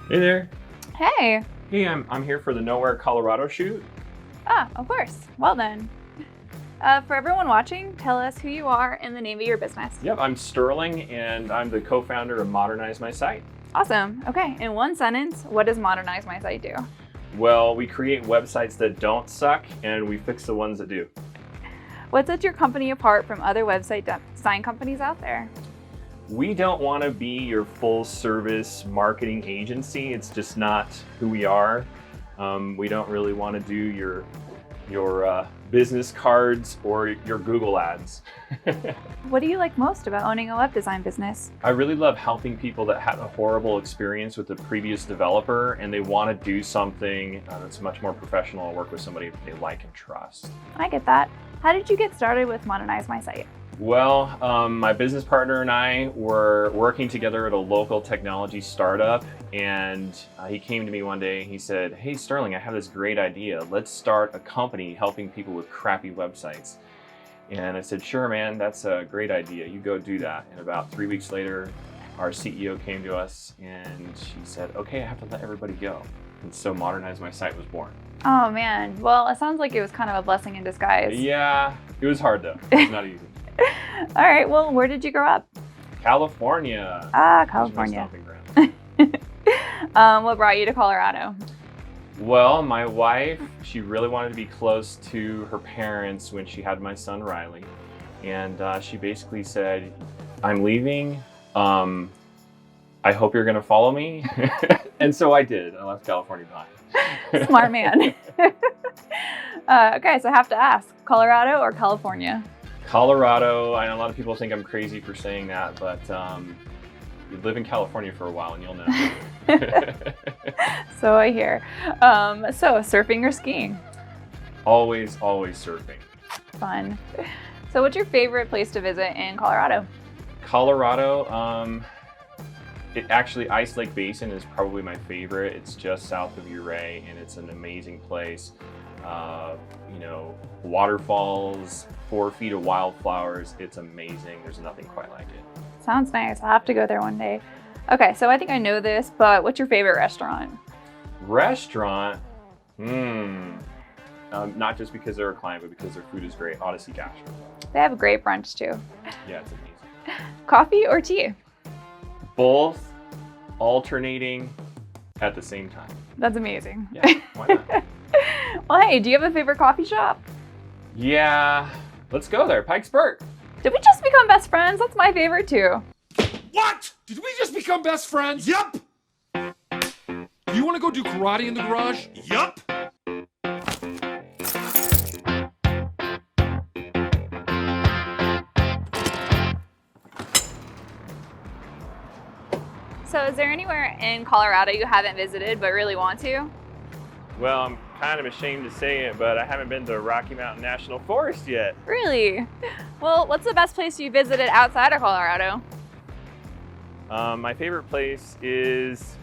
Hey there. Hey. Hey, I'm here for the Nowhere, Colorado shoot. Ah, of course. Well then. For everyone watching, tell us who you are and the name of your business. Yep, I'm Sterling, and I'm the co-founder of Modernize My Site. Awesome. Okay, in one sentence, what does Modernize My Site do? Well, we create websites that don't suck, and we fix the ones that do. What sets your company apart from other website design companies out there? We don't want to be your full-service marketing agency. It's just not who we are. We don't really want to do your business cards or your Google ads. What do you like most about owning a web design business? I really love helping people that had a horrible experience with the previous developer and they want to do something that's much more professional and work with somebody that they like and trust. I get that. How did you get started with Modernize My Site? Well, my business partner and I were working together at a local technology startup, and he came to me one day and he said, "Hey Sterling, I have this great idea. Let's start a company helping people with crappy websites." And I said, "Sure, man, that's a great idea. You go do that." And about 3 weeks later, our CEO came to us and she said, "Okay, I have to let everybody go." And so Modernize My Site was born. Oh man, well, it sounds like it was kind of a blessing in disguise. Yeah, it was hard though. It's not easy. All right, well, where did you grow up? California. Ah, California. What brought you to Colorado? Well, my wife, she really wanted to be close to her parents when she had my son Riley. And she basically said, "I'm leaving. I hope you're gonna follow me." And so I did. I left California behind. Smart man. Okay, so I have to ask, Colorado or California? Colorado. I know a lot of people think I'm crazy for saying that, but you live in California for a while and you'll know. So I hear. So surfing or skiing? Always surfing. Fun. So what's your favorite place to visit in Colorado? Colorado, Ice Lake Basin is probably my favorite. It's just south of Ouray and it's an amazing place. Waterfalls, 4 feet of wildflowers. It's amazing. There's nothing quite like it. Sounds nice. I'll have to go there one day. Okay, so I think I know this, but what's your favorite restaurant? Restaurant? Not just because they're a client, but because their food is great. Odyssey Gastro. They have a great brunch too. Yeah, it's amazing. Coffee or tea? Both alternating at the same time. That's amazing. Yeah, why not? Well, hey, do you have a favorite coffee shop? Yeah, let's go there. Pike Perk. Did we just become best friends? That's my favorite too. What? Did we just become best friends? Yup. You want to go do karate in the garage? Yup. So is there anywhere in Colorado you haven't visited but really want to? Well, I'm kind of ashamed to say it, but I haven't been to Rocky Mountain National Forest yet. Really? Well, what's the best place you visited outside of Colorado? My favorite place is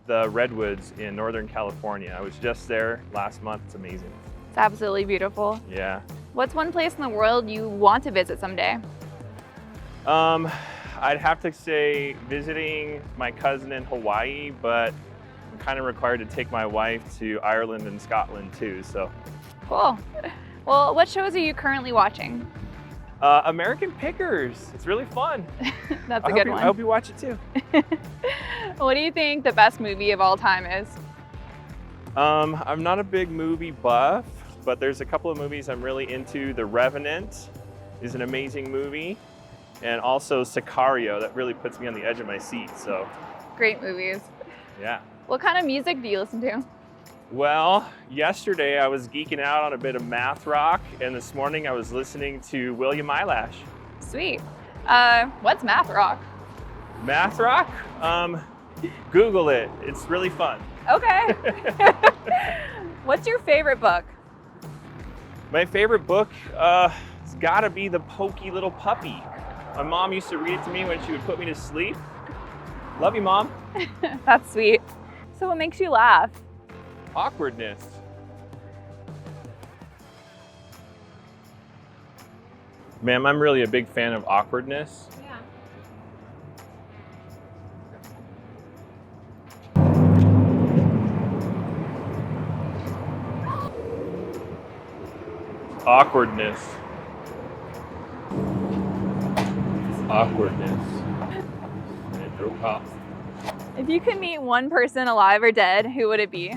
the Redwoods in Northern California. I was just there last month. It's amazing. It's absolutely beautiful. Yeah. What's one place in the world you want to visit someday? I'd have to say visiting my cousin in Hawaii, but I'm kind of required to take my wife to Ireland and Scotland too, so. Cool. Well, what shows are you currently watching? American Pickers. It's really fun. That's a good one. I hope you watch it too. What do you think the best movie of all time is? I'm not a big movie buff, but there's a couple of movies I'm really into. The Revenant is an amazing movie, and also Sicario. That really puts me on the edge of my seat, so. Great movies. Yeah. What kind of music do you listen to? Well, yesterday I was geeking out on a bit of math rock, and this morning I was listening to William Eyelash. Sweet. What's math rock? Math rock? Google it. It's really fun. Okay. What's your favorite book? My favorite book has gotta be The Pokey Little Puppy. My mom used to read it to me when she would put me to sleep. Love you, Mom. That's sweet. So what makes you laugh? Awkwardness. Ma'am, I'm really a big fan of awkwardness. Yeah. Awkwardness. Awkwardness. And no pop. If you could meet one person alive or dead, who would it be?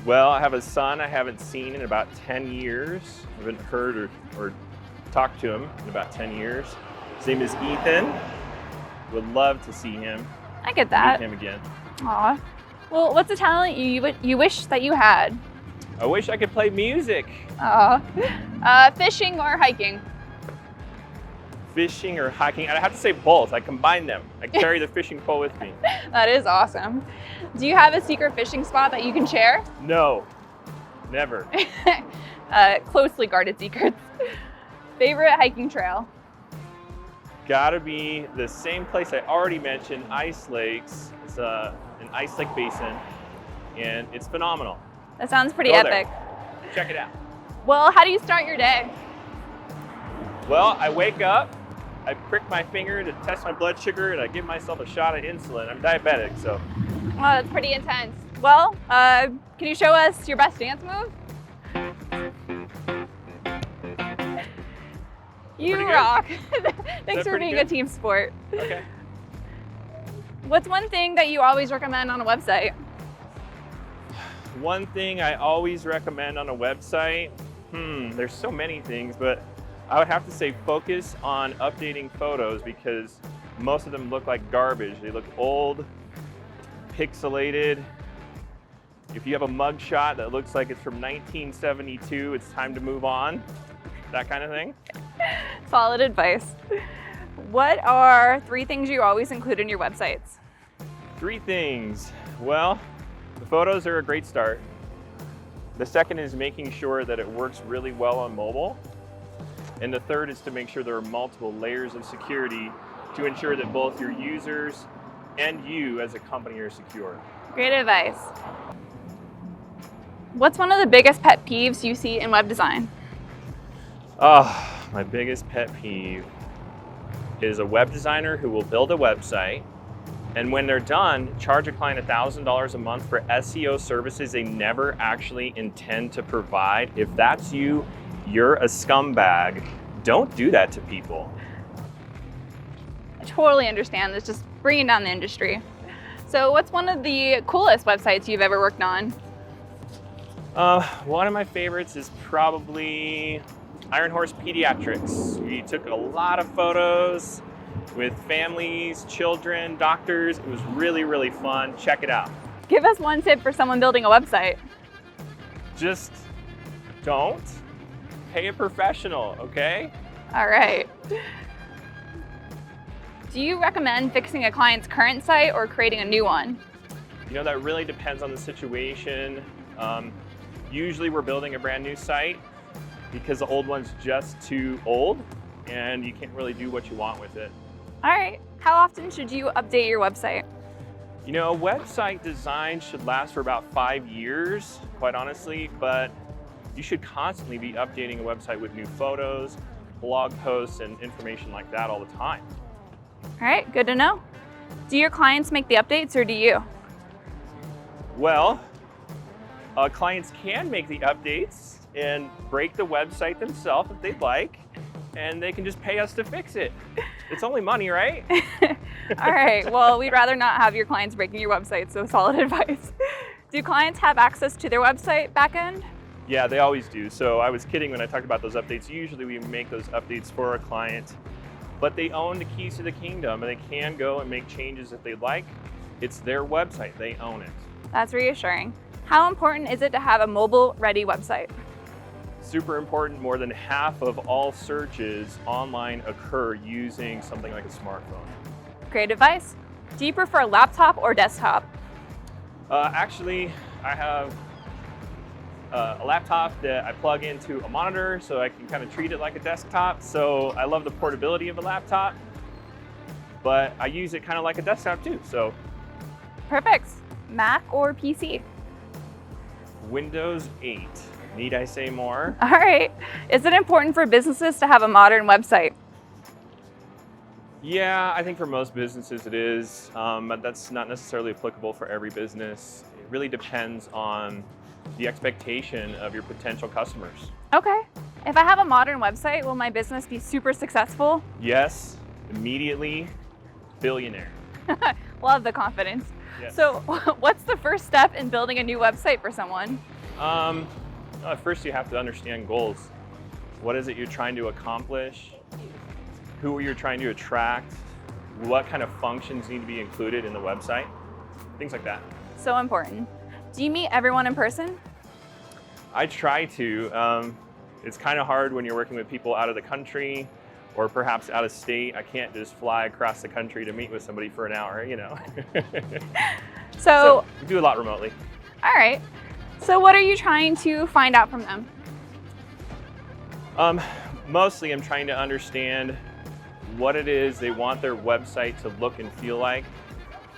Well, I have a son I haven't seen in about 10 years. I haven't heard or talked to him in about 10 years. His name is Ethan. Would love to see him. I get that. Meet him again. Aw. Well, what's a talent you wish that you had? I wish I could play music. Aw. Fishing or hiking? Fishing or hiking? I'd have to say both. I combine them. I carry the fishing pole with me. That is awesome. Do you have a secret fishing spot that you can share? No, never. Closely guarded secrets. Favorite hiking trail? Gotta be the same place I already mentioned, Ice Lakes. It's an ice lake basin, and it's phenomenal. That sounds pretty Go epic. there. Check it out. Well, how do you start your day? Well, I wake up, I prick my finger to test my blood sugar, and I give myself a shot of insulin. I'm diabetic, so. Oh, that's pretty intense. Well, can you show us your best dance move? You Pretty good? rock. Thanks that for pretty being good? a team sport. Okay. What's one thing that you always recommend on a website? One thing I always recommend on a website, there's so many things, but I would have to say focus on updating photos because most of them look like garbage. They look old, pixelated. If you have a mug shot that looks like it's from 1972, it's time to move on. That kind of thing. Solid advice. What are 3 things you always include in your websites? 3 things. Well, the photos are a great start. The second is making sure that it works really well on mobile. And the third is to make sure there are multiple layers of security to ensure that both your users and you as a company are secure. Great advice. What's one of the biggest pet peeves you see in web design? My biggest pet peeve is a web designer who will build a website and when they're done, charge a client $1,000 a month for SEO services they never actually intend to provide. If that's you, you're a scumbag. Don't do that to people. I totally understand this, just bringing down the industry. So what's one of the coolest websites you've ever worked on? One of my favorites is probably Iron Horse Pediatrics. We took a lot of photos with families, children, doctors. It was really, really fun. Check it out. Give us one tip for someone building a website. Just don't pay a professional, okay? All right. Do you recommend fixing a client's current site or creating a new one? You know, that really depends on the situation. Usually we're building a brand new site because the old one's just too old and you can't really do what you want with it. All right. How often should you update your website? You know, website design should last for about 5 years, quite honestly, but you should constantly be updating a website with new photos, blog posts, and information like that all the time. All right, good to know. Do your clients make the updates or do you? Well, clients can make the updates and break the website themselves if they'd like, and they can just pay us to fix it. It's only money, right? All right, well, we'd rather not have your clients breaking your website, so solid advice. Do clients have access to their website backend? Yeah, they always do. So I was kidding when I talked about those updates. Usually we make those updates for a client, but they own the keys to the kingdom and they can go and make changes if they'd like. It's their website, they own it. That's reassuring. How important is it to have a mobile-ready website? Super important. More than half of all searches online occur using something like a smartphone. Great advice. Do you prefer laptop or desktop? Actually, I have a laptop that I plug into a monitor so I can kind of treat it like a desktop. So I love the portability of a laptop, but I use it kind of like a desktop too. So Perfect. Mac or PC? Windows 8. Need I say more? All right. Is it important for businesses to have a modern website? Yeah, I think for most businesses it is, but that's not necessarily applicable for every business. It really depends on the expectation of your potential customers. Okay. If I have a modern website, will my business be super successful? Yes, immediately billionaire. Love the confidence. Yes. So what's the first step in building a new website for someone? First you have to understand goals. What is it you're trying to accomplish? Who you're trying to attract? What kind of functions need to be included in the website? Things like that. So important. Do you meet everyone in person? I try to. It's kind of hard when you're working with people out of the country or perhaps out of state. I can't just fly across the country to meet with somebody for an hour, you know. So we do a lot remotely. All right. So what are you trying to find out from them? Mostly I'm trying to understand what it is they want their website to look and feel like.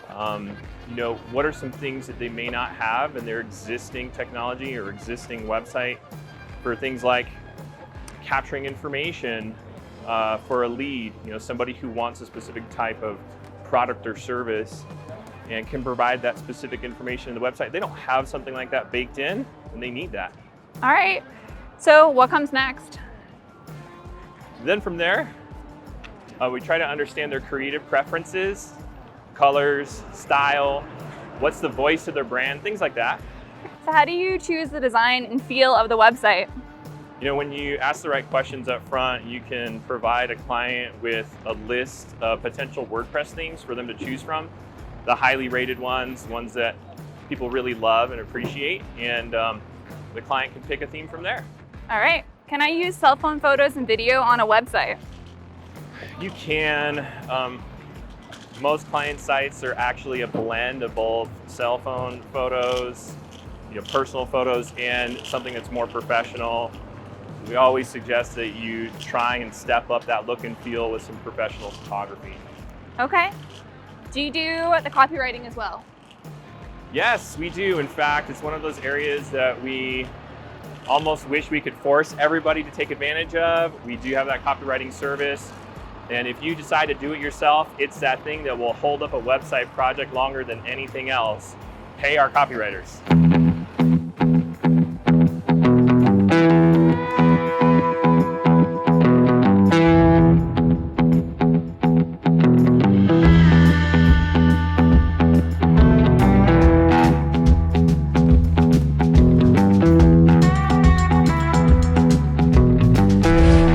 You know, what are some things that they may not have in their existing technology or existing website for things like capturing information for a lead, you know, somebody who wants a specific type of product or service and can provide that specific information in the website. They don't have something like that baked in, and they need that. All right. So what comes next? Then from there, we try to understand their creative preferences, colors, style, what's the voice of their brand, things like that. So how do you choose the design and feel of the website? You know, when you ask the right questions up front, you can provide a client with a list of potential WordPress themes for them to choose from. The highly rated ones that people really love and appreciate, and the client can pick a theme from there. All right. Can I use cell phone photos and video on a website? You can. Most client sites are actually a blend of both cell phone photos, you know, personal photos, and something that's more professional. We always suggest that you try and step up that look and feel with some professional photography. Okay. Do you do the copywriting as well? Yes, we do. In fact, it's one of those areas that we almost wish we could force everybody to take advantage of. We do have that copywriting service. And if you decide to do it yourself, it's that thing that will hold up a website project longer than anything else. Pay our copywriters.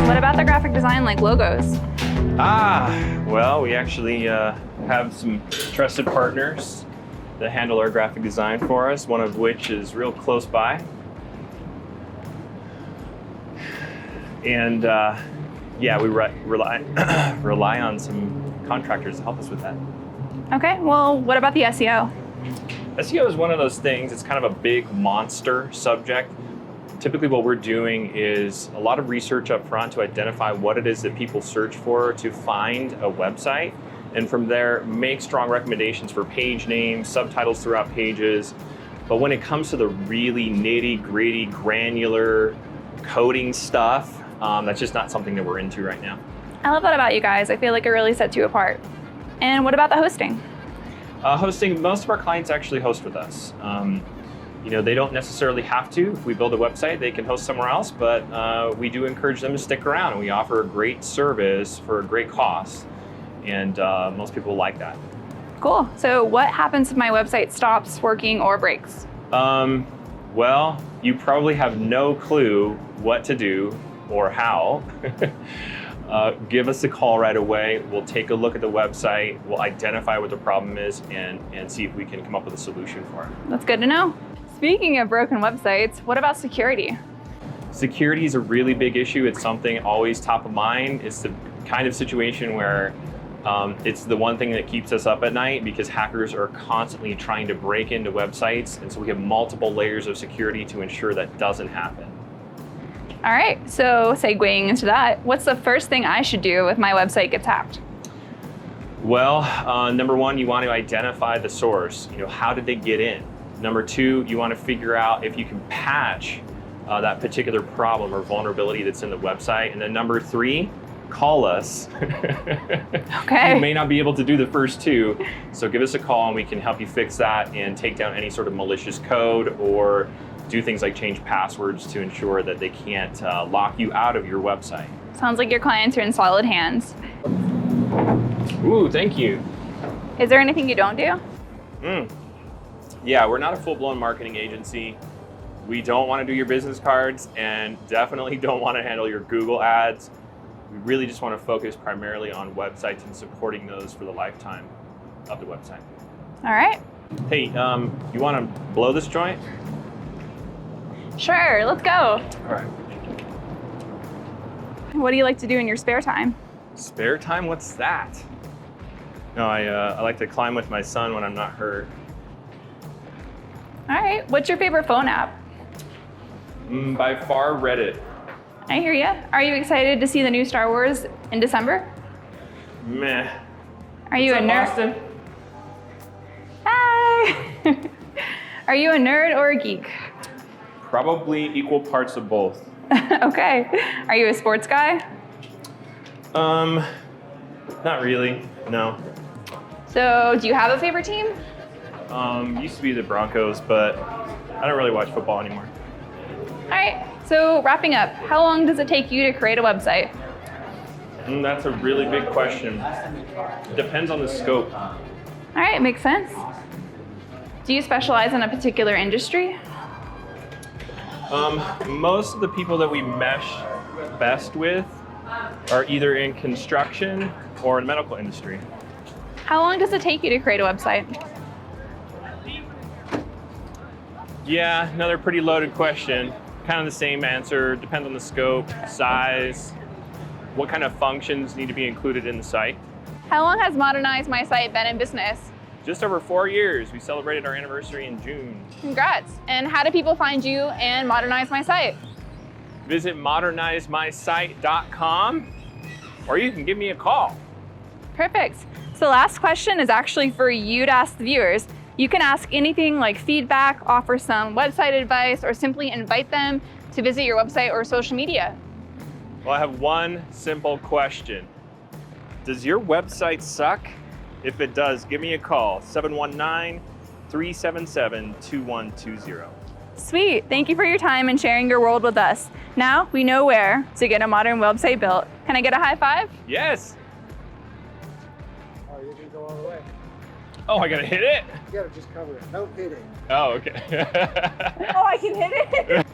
What about the graphic design like logos? Well, we actually have some trusted partners that handle our graphic design for us, one of which is real close by. And yeah, we rely on some contractors to help us with that. Okay, well, what about the SEO? SEO is one of those things, it's kind of a big monster subject. Typically what we're doing is a lot of research up front to identify what it is that people search for to find a website, and from there make strong recommendations for page names, subtitles throughout pages. But when it comes to the really nitty-gritty, granular coding stuff, that's just not something that we're into right now. I love that about you guys. I feel like it really sets you apart. And what about the hosting? Hosting, most of our clients actually host with us. You know, they don't necessarily have to. If we build a website, they can host somewhere else, but we do encourage them to stick around, and we offer a great service for a great cost, and most people like that. Cool. So what happens if my website stops working or breaks? Well, you probably have no clue what to do or how. Give us a call right away. We'll take a look at the website, we'll identify what the problem is, and see if we can come up with a solution for it. That's good to know. Speaking of broken websites, what about security? Security is a really big issue. It's something always top of mind. It's the kind of situation where it's the one thing that keeps us up at night, because hackers are constantly trying to break into websites, and so we have multiple layers of security to ensure that doesn't happen. All right, so segueing into that, what's the first thing I should do if my website gets hacked? Well, number one, you want to identify the source. You know, how did they get in? Number two, you want to figure out if you can patch that particular problem or vulnerability that's in the website. And then number three, call us. Okay. You may not be able to do the first two, so give us a call and we can help you fix that and take down any sort of malicious code or do things like change passwords to ensure that they can't lock you out of your website. Sounds like your clients are in solid hands. Ooh, thank you. Is there anything you don't do? Yeah, we're not a full-blown marketing agency. We don't want to do your business cards and definitely don't want to handle your Google ads. We really just want to focus primarily on websites and supporting those for the lifetime of the website. All right. Hey, you want to blow this joint? Sure, let's go. All right. What do you like to do in your spare time? Spare time? What's that? No, I like to climb with my son when I'm not hurt. All right, what's your favorite phone app? By far, Reddit. I hear ya. Are you excited to see the new Star Wars in December? Meh. Are you a nerd? Austin? Hi! Are you a nerd or a geek? Probably equal parts of both. Okay. Are you a sports guy? Not really, no. So, do you have a favorite team? Used to be the Broncos, but I don't really watch football anymore. All right, so wrapping up, how long does it take you to create a website? That's a really big question. Depends on the scope. All right, makes sense. Do you specialize in a particular industry? Most of the people that we mesh best with are either in construction or in the medical industry. How long does it take you to create a website? Yeah, another pretty loaded question. Kind of the same answer. Depends on the scope, size, what kind of functions need to be included in the site. How long has Modernize My Site been in business? Just over 4 years. We celebrated our anniversary in June. Congrats. And how do people find you and Modernize My Site? Visit modernizemysite.com, or you can give me a call. Perfect. So the last question is actually for you to ask the viewers. You can ask anything like feedback, offer some website advice, or simply invite them to visit your website or social media. Well, I have one simple question. Does your website suck? If it does, give me a call, 719-377-2120. Sweet. Thank you for your time and sharing your world with us. Now we know where to get a modern website built. Can I get a high five? Yes. Oh, you can go all the way. Oh, I gotta hit it? You gotta just cover it. Don't hit it. Oh, okay. Oh, I can hit it?